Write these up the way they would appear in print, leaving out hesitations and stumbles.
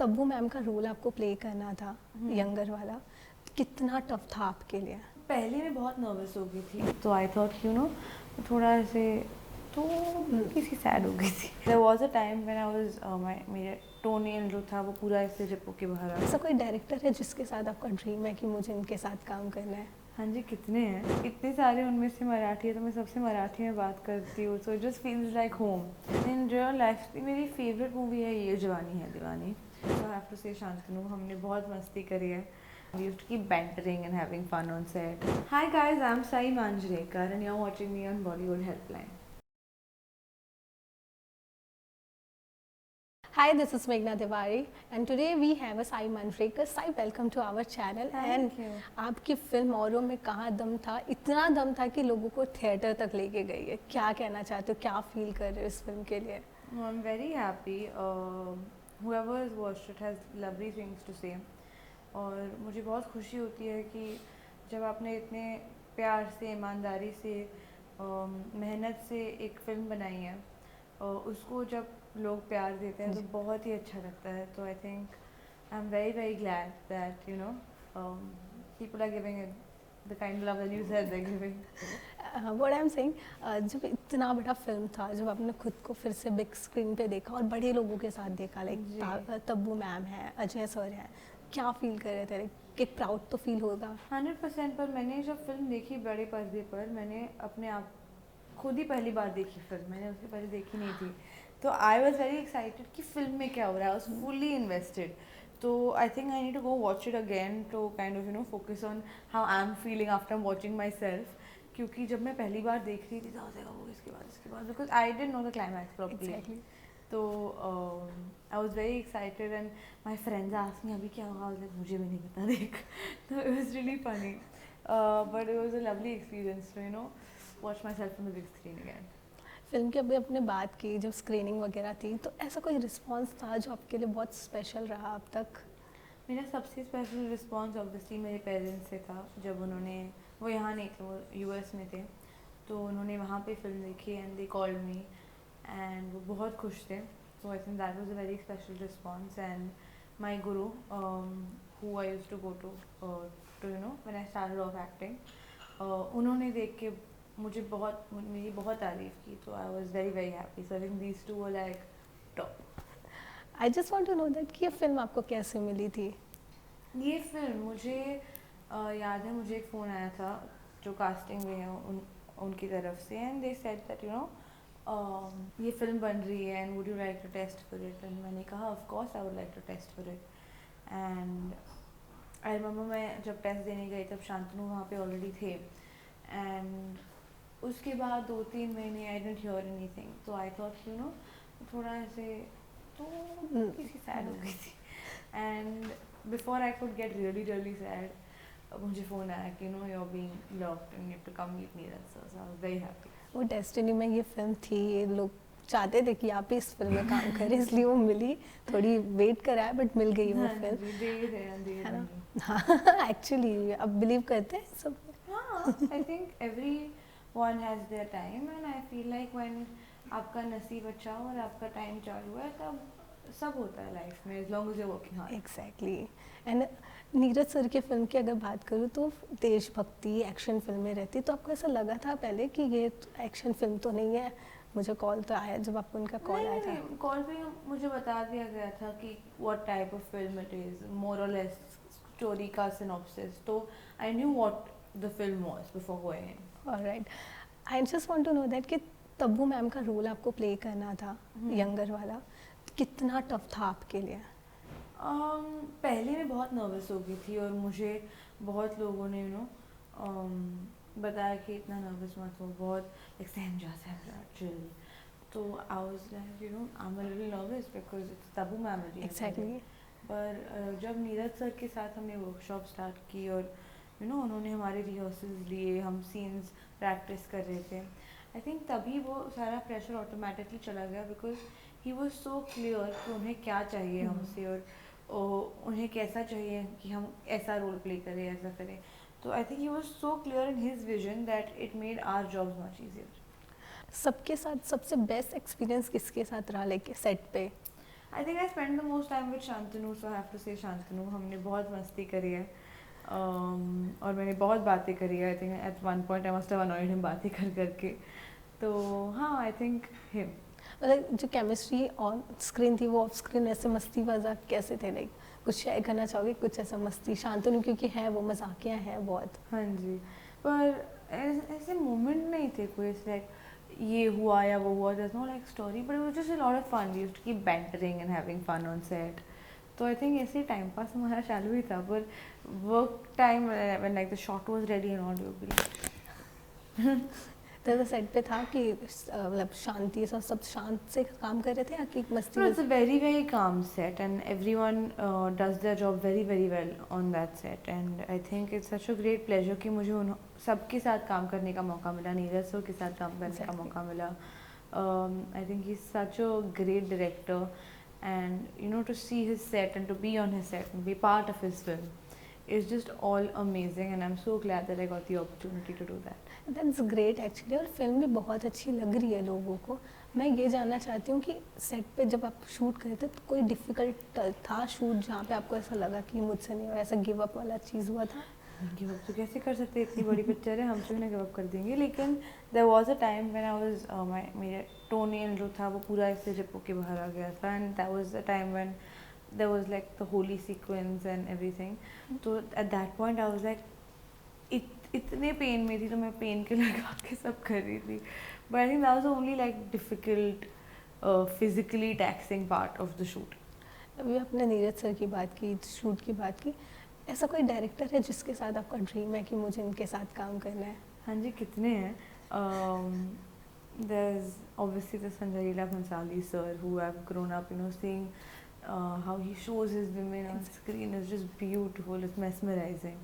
Tabu ma'am का role आपको play करना था, यंगर वाला, कितना टफ था आपके लिए? पहले मैं बहुत नर्वस हो गई थी, तो आई थॉट थोड़ा ऐसे तो किसी सैड हो गई थी। There was a time when I was मेरा टोनेल जो था वो पूरा ऐसे रिप होके बाहर आ। ऐसा कोई डायरेक्टर है जिसके साथ आपका ड्रीम है कि मुझे इनके साथ काम करना है? हाँ जी, कितने हैं, इतने सारे, उनमें से मराठी है तो मैं सबसे मराठी में बात करती हूँ, so it just feels like home. In real life मेरी फेवरेट मूवी है ये जवानी है दीवानी। सो आई हैव टू से शांतनु, हमने बहुत मस्ती करी है। We used to keep bantering and having fun on set. Hi guys, I'm Sai Manjrekar and you're watching me on Bollywood Helpline. Hi, this is Meghna Tiwari and today we have a Sai Manjrekar. Sai, welcome to our channel. Thank you. आपकी film औरों में कहाँ दम था, इतना दम था कि लोगों को थिएटर तक लेके गई है। क्या कहना चाहते हो, क्या फील कर रहे हो इस फिल्म के लिए? I'm very happy. Whoever has watched it has lovely things to say. और मुझे बहुत खुशी होती है कि जब आपने इतने प्यार से, ईमानदारी से, मेहनत से एक फ़िल्म बनाई है, उसको जब लोग प्यार देते हैं तो बहुत ही अच्छा लगता है। तो I think I am very very glad that people are giving it the kind love that you said they are giving. What I am saying, जब इतना बड़ा फिल्म था, जब आपने खुद को फिर से बिग स्क्रीन पे देखा और बड़े लोगों के साथ देखा, लाइक तब्बू मैम है, अजय सर है, क्या फील कर रहे थे? कि प्राउड तो फील होगा 100%। पर मैंने जब फिल्म देखी बड़े पर्दे पर, मैंने अपने आप खुद ही पहली बार देखी फिल्म, मैंने उससे पहले देखी नहीं थी, तो आई वॉज वेरी एक्साइटेड कि फिल्म में क्या हो रहा है। I was fully invested. तो I think I need to go watch it again to kind of focus on how I am feeling after watching myself. क्योंकि जब मैं पहली बार देख रही थी तो वो इसके बाद because I didn't know the climax properly. तो I was very excited and my friends asked me अभी क्या होगा, मुझे भी नहीं पता देख। तो it was really funny, but it was a lovely experience to watch myself on the big screen again. Film की अभी अपने बात की, जब स्क्रीनिंग वगैरह थी तो ऐसा कोई रिस्पांस था जो आपके लिए बहुत स्पेशल रहा अब तक? मेरा सबसे स्पेशल रिस्पांस ऑब्वियसली मेरे पेरेंट्स से था। जब उन्होंने, वो यहाँ नहीं थे, वो यूएस में थे, तो उन्होंने वहाँ पे फिल्म देखी and they called me and वो बहुत खुश थे। So I think that was a very special response. And my guru who I used to go to when I started off acting, उन्होंने देख के मेरी बहुत तारीफ़ की, तो I was very very happy. So I think these two were like top. I just want to know that कि ये फिल्म आपको कैसे मिली थी? ये फिल्म मुझे याद है, मुझे एक फ़ोन आया था जो कास्टिंग में है उनकी तरफ से, एंड दे सेड दैट ये फिल्म बन रही है and would you like to test for it. And मैंने कहा of course I would like to test for it. And I remember मैं जब टेस्ट देने गई तब शांतनु वहाँ पे ऑलरेडी थे, एंड उसके बाद 2-3 महीने आई डिडंट हियर एनीथिंग, तो आई थॉट थोड़ा ऐसे तो किसी सैड हो गई थी। And before I could get really really sad, मुझे फ़ोन आया कि you are being loved and you have to come meet Neeraj sir. So I was very happy. वो डेस्टिनी में ये फिल्म थी, ये लोग चाहते थे कि आप इस फिल्म में काम करें, इसलिए वो मिली। थोड़ी वेट करा है बट मिल गई वो फिल्म, है ना? हाँ, एक्चुअली अब बिलीव करते हैं सब। हाँ, I think every one has their time and I feel like when आपका नसीब अच्छा हो और आपका टाइम चालू है तब सब होता है लाइफ में, as long as you working hard. Exactly. And Neeraj sir की फिल्म की अगर बात करूँ तो देशभक्ति एक्शन फिल्में रहती, तो आपको ऐसा लगा था पहले कि ये एक्शन फिल्म तो नहीं है? मुझे कॉल तो आया जब आपको उनका कॉल आया था। कॉल पे मुझे बता दिया गया था कि what type of film it is, more or less story का सिनॉप्सिस, तो I knew what the film was before going in. Alright, I just want to know that कि तब्बू मैम का रोल आपको प्ले करना था, यंगर वाला, कितना tough था आपके लिए? पहले मैं बहुत नर्वस हो गई थी और मुझे बहुत लोगों ने बताया कि इतना नर्वस मत हो, बहुत लाइक सहम जा चिल। तो I was like I am a little nervous because it's Tabu ma'am. Exactly. पर जब नीरज सर के साथ हमने वर्कशॉप स्टार्ट की और उन्होंने हमारे रिहर्सल्स लिए, हम सीन्स प्रैक्टिस कर रहे थे, आई थिंक तभी वो सारा प्रेशर ऑटोमेटिकली चला गया because he was so clear कि उन्हें क्या चाहिए हमसे और उन्हें कैसा चाहिए कि हम ऐसा रोल प्ले करें, ऐसा करें। तो I think he was so clear in his vision that it made our jobs much easier. सबके साथ सबसे बेस्ट एक्सपीरियंस किसके साथ रहा, लाइक सेट पे? I think I spent the most time with Shantanu, so I have to say Shantanu. हमने बहुत मस्ती करी है, और मैंने बहुत बातें करी है. I think at one point I must have annoyed him बातें कर करके. तो हाँ, I think him. मतलब जो केमिस्ट्री ऑन स्क्रीन थी वो ऑफ स्क्रीन ऐसे मस्ती मजाक कैसे थे, लाइक कुछ शेयर करना चाहोगे कुछ ऐसा मस्ती? शांतनु क्योंकि है वो मजाकिया है बहुत. हाँ जी, पर ऐसे मोमेंट नहीं थे कोई लाइक ये हुआ या वो हुआ. there's no like story, but it was just a lot of fun. We used to keep bantering and having fun on set. तो आई थिंक ऐसे टाइम पास हमारा चालू ही था, पर work time when like the shot was ready and all, you be like तो set पे था कि मतलब शांति से सब शांत से काम कर रहे थे या कि मस्ती? No, it's a very very calm set and everyone does their job very very well on that set, and I think it's such a great pleasure कि मुझे उन सबके साथ काम करने का मौका मिला, नीरज सर के साथ काम करने का मौका मिला. I think he's such a great director, and you know, to see his set and to be on his set and be part of his film is just all amazing, and I'm so glad that I got the opportunity to do that. That's great actually. और film भी बहुत अच्छी लग रही है लोगों को. मैं ये जानना चाहती हूँ कि सेट पे जब आप शूट कर रहे थे तो कोई डिफ़िकल्ट था शूट जहाँ पे आपको ऐसा लगा कि मुझसे नहीं हुआ, ऐसा गिव अप वाला चीज़ हुआ था? गिव अप तो कैसे कर सकते हैं, इतनी बड़ी पिक्चर है, हम क्यों ना गिव अप कर देंगे. लेकिन there was a time when I was मेरे टोनेल जो था वो पूरा ऐसे रिपो के बाहर आ गया था, and that was the time when there was like the Holi sequence and everything. तो at that point I was like इतने पेन में थी, तो मैं पेन के लगा के सब कर रही थी. But I think that was only like difficult physically taxing part of the shoot. अभी आपने नीरज सर की बात की, शूट की बात की, ऐसा कोई डायरेक्टर है जिसके साथ आपका ड्रीम है कि मुझे इनके साथ काम करना है? हाँ जी, कितने हैं. There's obviously the Sanjay Leela Bhansali sir, who I've grown up, you know, seeing how he shows his women on screen is just beautiful, it's mesmerizing.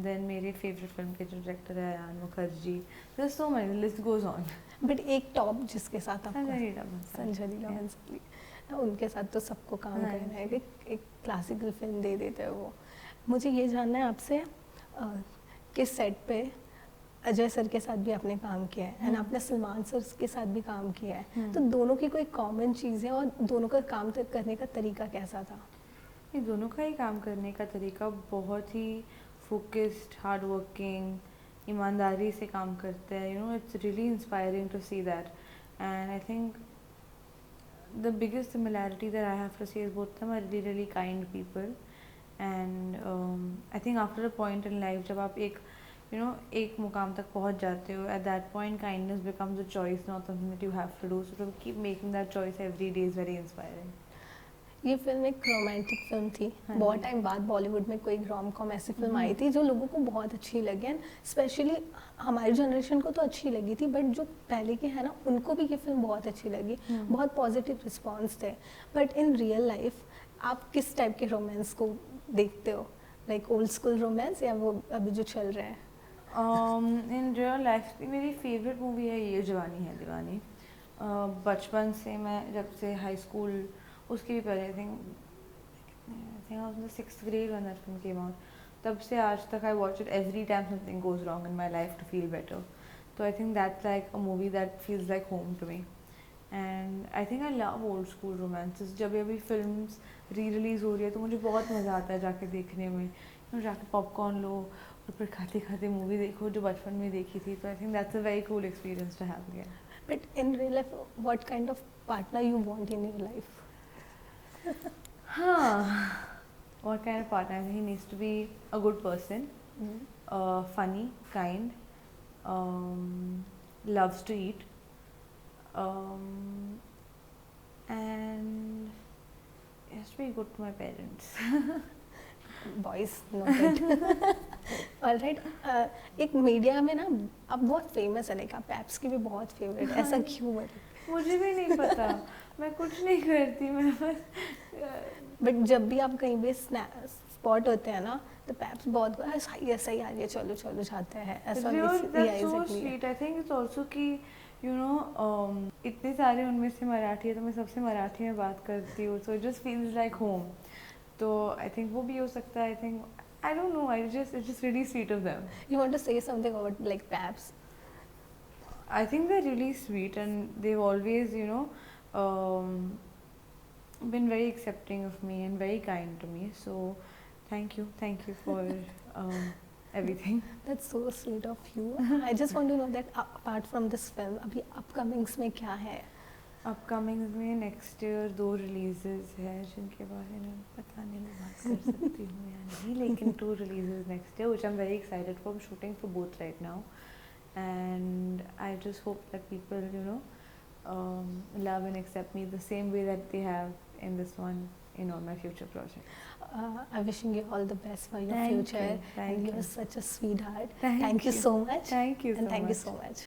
Then मेरे favorite film के जो director है Ayan Mukherjee. There's so many, the list goes on. But एक top जिसके साथ आपका? संजय लीला भंसाली. संजय लीला भंसाली. उनके साथ तो सबको काम हाँ करना है, एक क्लासिकल फिल्म दे देते हैं वो. मुझे ये जानना है आपसे किस सेट पे अजय सर के साथ भी आपने काम किया है एंड आपने सलमान सर के साथ भी काम किया है, तो दोनों की कोई कॉमन चीज़ है और दोनों का काम करने का तरीका कैसा था? ये दोनों का ही काम करने का तरीका बहुत ही फोकस्ड, हार्ड वर्किंग, ईमानदारी से काम करते हैं. You know, it's really inspiring to see that. And I think the biggest similarity that I have to say is both of them are really really kind people, and I think after a point in life जब आप एक you know एक मुकाम तक पहुंच जाते हो, at that point kindness becomes a choice, not something that you have to do. So to keep making that choice every day is very inspiring. ये फिल्म एक रोमांटिक फिल्म थी. बहुत टाइम बाद बॉलीवुड में कोई रॉम कॉम ऐसी film आई थी जो लोगों को बहुत अच्छी लगी, एंड स्पेशली हमारी जनरेशन को तो अच्छी लगी थी, बट जो पहले के हैं ना उनको भी ये फिल्म बहुत अच्छी लगी. बहुत पॉजिटिव रिस्पॉन्स थे. बट इन रियल लाइफ आप किस टाइप के रोमांस को देखते हो, लाइक ओल्ड स्कूल रोमांस या वो अभी जो चल रहे हैं? इन रियल लाइफ मेरी फेवरेट मूवी है ये जवानी है दीवानी. बचपन से मैं जब से हाई स्कूल, उसके भी पहले आई think I was in the 6th grade when that film came out, तब से आज तक I watch it every time something goes wrong in my life to feel better. तो I think that's like a movie that feels like home to me, and I think I love old school romances. जब अभी films री release हो रही है तो मुझे बहुत मज़ा आता है जाके देखने में. जाके पॉपकॉर्न लो और फिर खाते खाते मूवी देखो जो बचपन में देखी थी. तो I think that's a very cool experience to have again. But in real life what kind of partner you want in your life? What kind of partner? He needs to be a good person, funny, kind, loves to eat, and he has to be good to my parents. Boys noted. Alright. एक media में ना अब बहुत famous है, like आप apps की भी बहुत फेवरेट, ऐसा क्यों है? मुझे भी नहीं पता, मैं कुछ नहीं करती, मैं बस. बट जब भी आप कहीं भी स्पॉट होते हैं ना तो पैप्स बहुत सही है सही आ रही है, चलो चलो जाते हैं, ऐसा. That's so sweet. I think it's also कि you know इतने सारे उनमें से मराठी है तो मैं सबसे मराठी में बात करती हूँ, so it just feels like home. तो I think वो भी हो सकता है. I think I don't know. It's just really sweet of them. You want to say something about like paps? I think they're really sweet and they've always, you know, been very accepting of me and very kind to me. So thank you for everything. That's so sweet of you. I just want to know that apart from this film, अभी upcomings में क्या है? Upcoming में next year 2 releases है जिनके बारे में बताने में बात कर सकती हूँ या नहीं, लेकिन 2 releases next year which I am very excited for. Shooting for both right now and I just hope that people love and accept me the same way that they have in this one in all my future projects. I'm wishing you all the best for your Thank future. you. Thank and you. you're such a sweetheart. Thank Thank you you. so much. Thank you And so thank you much. so much.